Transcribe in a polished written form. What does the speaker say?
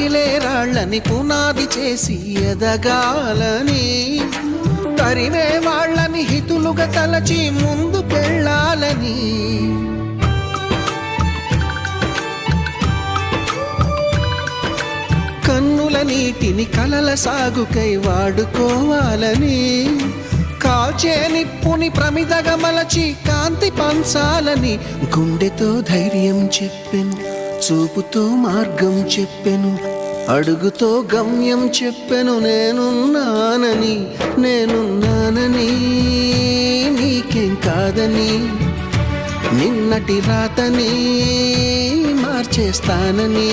రగిలే రాళ్ళని పునాది చేసి ఎదగాలని, తరిమే వాళ్ళని హితులుగా తలచి ముందుకెళ్ళాలని, కన్నుల నీటిని కలల సాగుకై వాడుకోవాలని, కాల్చే నిప్పుని ప్రమిదగా మలచి కాంతి పంచాలని, గుండెతో ధైర్యం చెప్పెను, చూపుతో మార్గం చెప్పెను, అడుగుతో గమ్యం చెప్పెను. నేనున్నానని, నేనున్నానని, నీకేం కాదని, నిన్నటి రాతని మార్చేస్తానని.